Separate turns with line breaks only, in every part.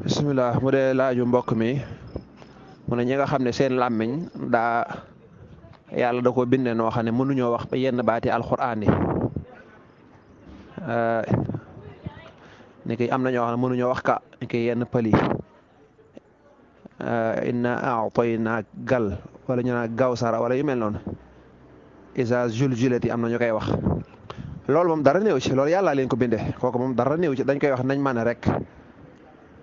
bisimilah mu dee laaju mbokk mi mu ne ñi nga xam ne seen làmmiñ daa yàlla da ko bindee noo xam ne mënuñoo wax yenn baati alxuraan yi ni ki am na ñoo xam ne mënuñoo wax ka ni ki yenn pël yi inna a'tayna gal wala ñu naan gawsara wala yu mel noonu isa juljulati am na ñu koy wax loolu moom dara néew ci loolu yàllaa leen ko bindee kooku moom dara néew ci dañ koy wax nañ mën rek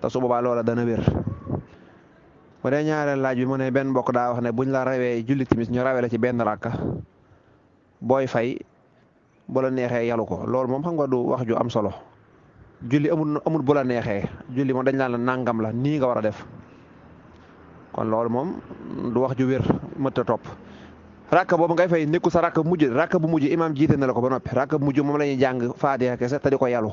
te su boobaa loola dana wér. bu dee ñaareel laaj bi mu ne benn mbokk daa wax ne buñ la rawee julli timis ñu rawee la ci benn rakka booy fay bu la neexee yalu ko loolu moom xam nga du wax ju am solo julli amul bu la neexee julli moom dañ la nangam la nii nga war a def kon loolu moom du wax ju wér mët a topp rakka boobu ngay fay nekku sa rakka bu mujj imaam jiite na la ko ba noppi rakka bu mujj moom la ñuy jàng faatiha kese te di ko yalu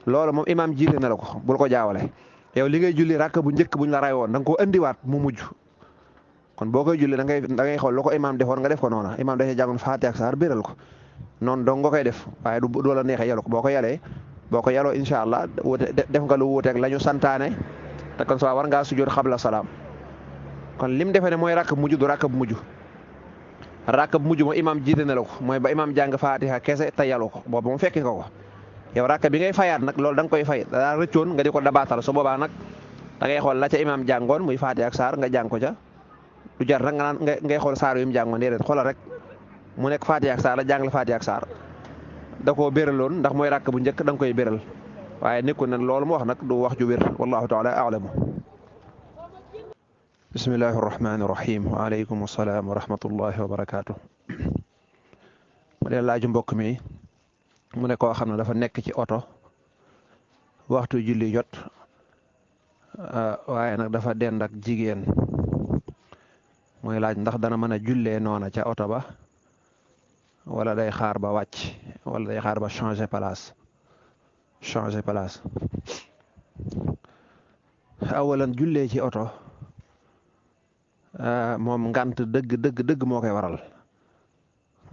loolu moom imaam jiite na la ko bul ko jaawale yow li ngay julli rakk bu njëkk buñ la ray woon da nga koo andiwaat mu mujj kon boo koy julli da ngay xool lu ko imaam defoon nga def ko noona imaam dafay jàngoon faatiha ak saar biral ko noonu dong nga koy def waaye du la neexee yalu ko boo ko yaloo incha allah def nga lu wuuteeg la ñu santaane te kon soo war ngaa sujjoot xabla salaam kon lim defe ne mooy rakk bu mujj du rakk bu mujj rakk bu mujj moom imaam jiite na la ko mooy ba imaam jàng faatiha kese te yalu ko boobu moom fekki nga ko. yow rakk bi ngay fayaat nag loolu da nga koy fay daa rëccoon nga di ko dabaatal su boobaa nag da ngay xool la ca imaam jàngoon muy faatiha ak saar nga jàng ko ca du jar nag nga naan ngay xool saar yu mu jàngoon déedéet xoolal rek mu nekk faatiha ak saar la jàng la faatiha ak saar da koo béraloon ndax mooy rakk bu njëkk da nga koy béral waaye nekkul nag loolu mu wax nag du wax ju wér wallahu taala a'lamu. bismillahi rahmaani rahim waaleykum salaam wa rahmatullahi wa barakaatu. mu dee laaju mbokk mi. mu ne koo xam ne dafa nekk ci oto waxtu julli jot waaye nag dafa dend ak jigéen mooy laaj ndax dana mën a jullee noona ca oto ba wala day xaar ba wàcc wala day xaar ba changer place awalan jullee ci oto moom ngant dëgg moo koy waral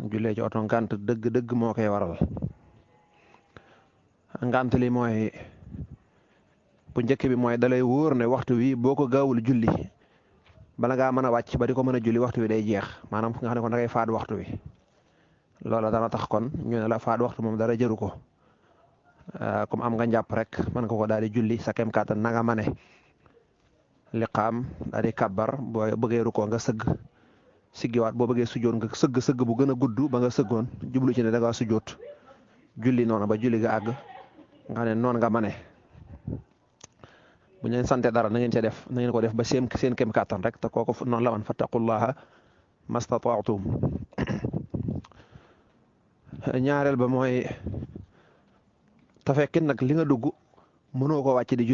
jullee ci oto ngant dëgg moo koy waral ngant li mooy bu njëkk bi mooy dalay wóor ne waxtu wi boo ko gaawul julli bala ngaa mën a wàcc ba di ko mën a julli waxtu wi day jeex maanaam nga xam ne kon da ngay faat waxtu wi loola dana tax kon ñu ne la faat waxtu moom dara jëru ko comme am nga njàpp rek mën nga ko daal di julli sa kem kàttan na nga mane liqaam daal di kabbar boo bëggee rukkoo nga sëgg siggiwaat boo bëggee sujjoot nga sëgg bu gën a gudd ba nga sëggoon jublu ci ne da ngaa sujjoot julli noonu ba julli ga àgg nga ne noonu nga mane bu ñu leen sante dara na ngeen ca def na ngeen ko def ba seen kem kàttan rek te kooku noonu la man fattaqullaha mastata'tum ñaareel ba mooy te fekkin nag li nga dugg mënoo koo wàcc di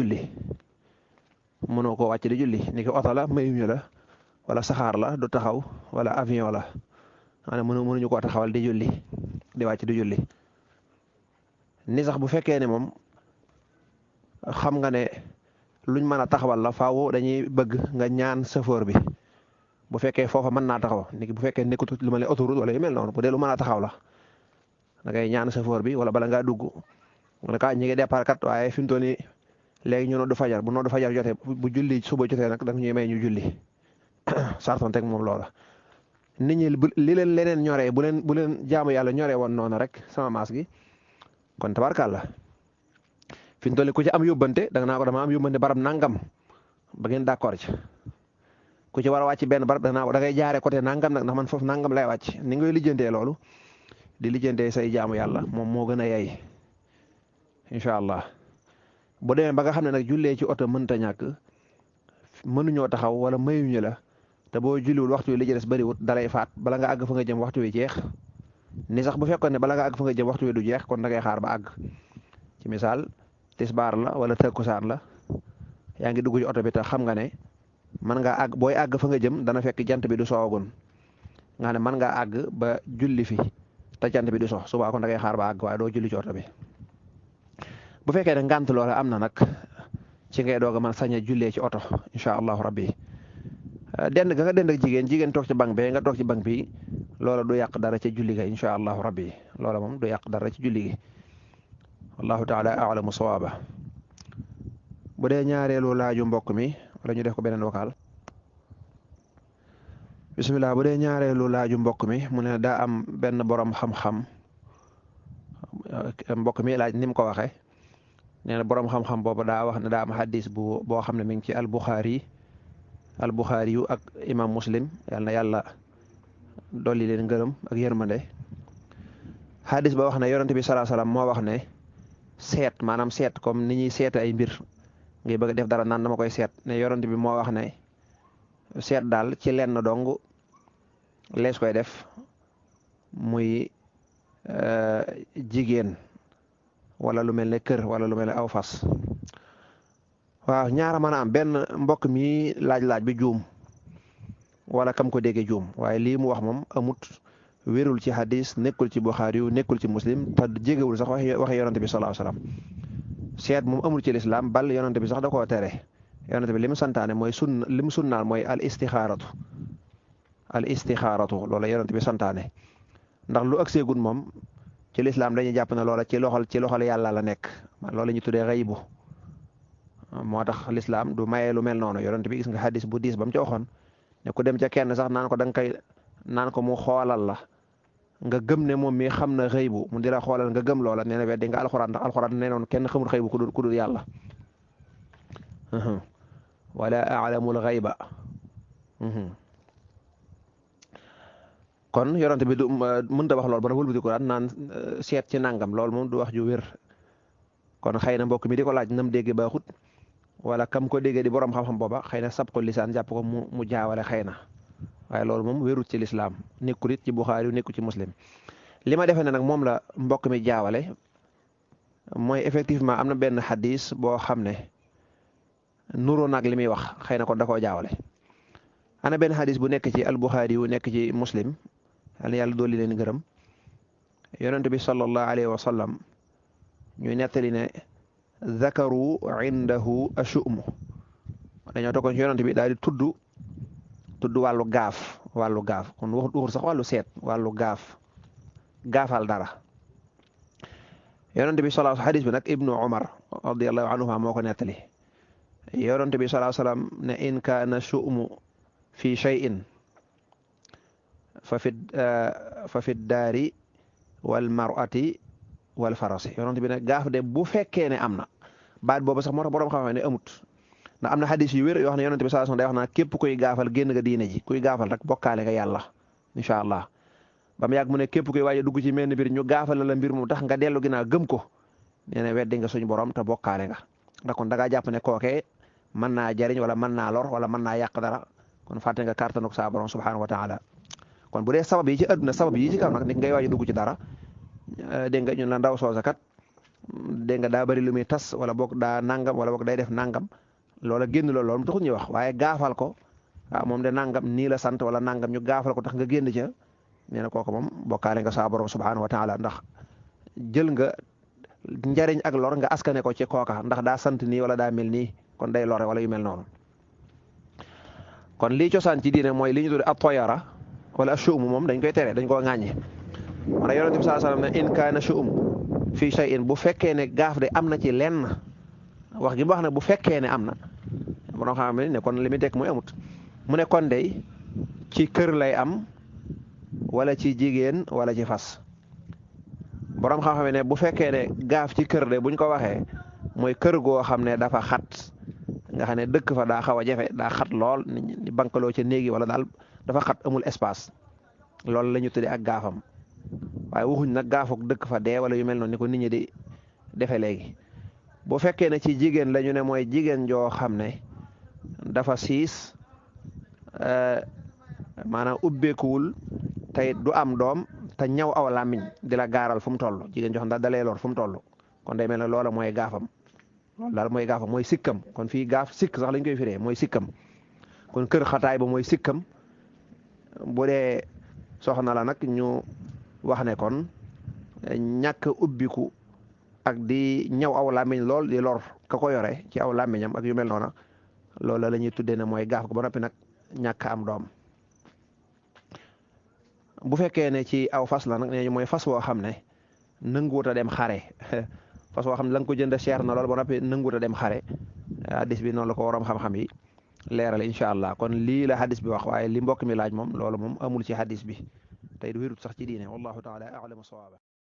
julli ni ki oto la mayuñu la wala saxaar la du taxaw wala avion la maanaam mënuñu koo taxawal di julli di wàcc di julli ni sax bu fekkee ne moom xam nga ne luñ mën a taxawal la faaw dañuy bëgg nga ñaan chauffeur bi bu fekkee foofa mën naa taxaw ni bu fekkee nekkut lu ma ne autoroute wala yu mel noonu bu dee lu mën a taxaw la da ngay ñaan chauffeur bi wala bala ngaa dugg mu ne ñi ngi départ kat waaye fi mu toll nii léegi ñu noddu fajar bu noddu fajar jotee bu julli suba jotee nag da ñuy may ñu julli sarton teg moom loola. nit ñi li leen leneen ñoree bu leen jaamu yàlla ñoree woon noonu rek sama maas gi kon tabarkàlla fi mu toll nii ku ci am yóbbante da nga naa ko dama am yóbbante barab nangam ba ngeen d'accord ci ku ci war a wàcc benn barab da ngay jaaree côté nangam nag ndax man foofu nangam lay wàcc ni ngay lijjantee loolu di lijjantee say jaamu yàlla moom moo gën a yey incha allah bu demee ba nga xam ne nag jullee ci oto mënta ñàkk mënuñoo taxaw wala mayuñu la te boo julliwul waxtu wi li ci des bariwut dalay faat bala nga àgg fa nga jëm waxtu wi jeex ni sax bu fekkoon ne bala nga àgg fa nga jëm waxtu wi du jeex kon da ngay xaar ba àgg ci misaal tisbaar la wala takkusaan la yaa ngi dugg ci oto bi te xam nga ne mën ngaa àgg booy àgg fa nga jëm dana fekk jant bi du soogoon nga ne mën ngaa àgg ba julli fi te jant bi du sox subaa kon da ngay xaar ba àgg waaye doo julli ci oto bi bu fekkee ne ngant loola am na nag ci ngay doog a mën sañ a jullee ci oto incha allahu rabbi dend ga nga dend ak jigéen toog ci bank bee nga toog ci bank bi loola du yàq dara ci julli ga incha allahu rabbi loola moom du yàq dara ci julli gi wallahu taala a'lamu sawaaba bu dee ñaareelu laaju mbokk mi wala ñu def ko beneen vocal. bisimilah bu dee ñaareelu laaju mbokk mi mu ne daa am benn borom xam-xam mbokk mi laaj ni mu ko waxee nee na borom xam-xam boobu daa wax ne daa am xadis boo xam ne mi ngi ci al-Bukhari yu ak imam Muslim yal na yàlla dolli leen ngërëm ak yërmande xadis ba wax ne yonent bi salaa salaam moo wax ne seet maanaam seet comme ni ñuy seet ay mbir ngay bëgg a def dara naan dama koy seet ne yonent bi moo wax ne seet daal ci lenn dong lees koy def muy jigéen wala lu mel ne kër wala lu mel ne aw fas waaw ñaara mën a am benn mbokk mi laaj bi juum wala kam ko déggee juum waaye lii mu wax moom amut wérul ci hadis nekkul ci Buxaari yu nekkul ci Muslim te jégewul sax waxe yonante bi sallallahu alayhi wasallam seet moom amul ci lislaam bal yonante bi sax da koo tere yonante bi li mu santaane mooy li mu sunnaal mooy al istixaaratu loola yonante bi santaane ndax lu ak seegun moom ci lislaam dañuy jàpp ne loola ci loxol yàlla la nekk loola ñu tuddee xaybu moo tax lislaam du mayee lu mel noonu yonante bi gis nga hadis bu diis ba mu ca waxoon ne ku dem ca kenn sax naan ko da nga koy naan ko mu xoolal la nga gëm ne moom mi xam na xëybu mu di la xoolal nga gëm loola nee na weddi nga alxuraan ndax alxuraan nee noon kenn xamul xëybu ku dul yàlla wala a'lamul xayba kon yonent bi du mënta wax loolu ba wëlbati ko daan naan seet ci nangam loolu moom du wax ju wér kon xëy na mbokk mi di ko laaj nam dégg baaxut wala kam ko déggee di borom xam-xam booba xëy na sab ko lisaan jàpp ko mu jaawale xëy na waaye loolu moom wérut ci lislaam nekkul it ci Buxaari nekkul ci Muslim li ma defee ne nag moom la mbokk mi jaawale mooy effectivement am na benn xadis boo xam ne nuroo nag li muy wax xëy na kon da koo jaawale ana benn xadis bu nekk ci al-Buxaari yu nekk ci Muslim yàlla dolli leen gërëm yonent bi sallallahu alayhi wa sallam ñuy nettali ne zakaru indahu ashu'mu dañoo tokkoon ci yonent bi daal di tudd wàllu gaaf kon waxut sax wàllu seet wàllu gaafal dara yonent bi sallallahu xadis bi nag ibnu Umar radiyallahu anhuma moo ko nettali yonent bi sallallahu sallam ne in kaana shu'mu fi shay'in fa fi daari wal mar'ati wal farasi yonent bi ne gaaf de bu fekkee ne am na baat boobu sax moo tax borom xam ne amut ndax am na xadis yu wér yoo xam ne yonent bi sallallahu alayhi wasallam day wax naa képp kuy gaafal génn nga diine ji kuy gaafal rek bokkaale nga yàlla incha allah ba mu yàgg mu ne képp kuy waaj a dugg ci menn mbir ñu gaafal la mbir mu tax nga dellu ginnaaw gëm ko nee na weddi nga suñu borom te bokkaale nga ndax kon da ngaa jàpp ne kookee mën naa jariñ wala mën naa lor wala mën naa yàq dara kon fàtte nga kàttanug sa borom subhanahu wa taala kon bu dee sabab yi ci àdduna sabab yi ci kaw nag nit ngay waaj a dugg ci dara dégg nga ñun la ndaw soosa kat dégg nga daa bari lu muy tas wala boog daa nangam wala boog day def nangam loola génn loolu mu taxul ñuy wax waaye gaafal ko moom de nangam nii la sant wala nangam ñu gaafal ko tax nga génn ca nee na kooku moom bokkaale nga sa borom subhanahu wa taala ndax jël nga njariñ ak lor nga askane ko ci kooka ndax daa sant nii wala daa mel nii kon day lore wala yu mel noonu kon lii cosaan ci diine mooy li ñu tudde at-tayara wala ashu'um moom dañ koy tere dañ koo ŋàññe wala yonent bi sallallahu alayhi wasallam ne in kaana shu'um fii shay'in bu fekkee ne gaaf de am na ci lenn wax gi mu wax ne bu fekkee ne am na borom xam ne kon li muy tekk mooy amut mu ne kon dey ci kër lay am wala ci jigéen wala ci fas borom xam ne bu fekkee ne gaaf ci kër de buñ ko waxee mooy kër goo xam ne dafa xat nga xam ne dëkk fa daa xaw a jafe daa xat lool ni bankaloo ca néegi wala daal dafa xat amul espace loolu la ñu tuddee ak gaafam waaye waxuñ nag gaafuk dëkk fa dee wala yu mel noonu ni ko nit ñi di defee léegi bu fekkee ne ci jigéen la ñu ne mooy jigéen joo xam ne dafa siis maanaam ubbeekuwul tey du am doom te ñaw aw làmmiñ di la gaaral fu mu toll jigéen joo xam ne dalee lor fu mu toll kon day mel ne loola mooy gaafam loolu daal mooy gaafam mooy sikkam kon fii gaaf sikk sax lañ koy firee mooy sikkam kon kër xataay ba mooy sikkam bu dee soxna la nag ñu wax ne kon ñàkk ubbiku ak di ñaw aw làmmiñ lool di lor ka ko yore ci aw làmmiñam ak yu mel noona loolu la ñuy tuddee ne mooy gaaf ko ba noppi nag ñàkk am doom bu fekkee ne ci aw fas la nag nee mooy fas woo xam ne nanguwut a dem xare fas woo xam ne la nga ko jënd cher na lool ba noppi nanguwut a dem xare hadis bi noonu la ko waroom xam-xam yi leeral incha allah kon lii la hadis bi wax waaye li mbokk mi laaj moom loolu moom amul ci hadis bi tey du wérut sax ci diine wallahu taala a'lamu sawaaba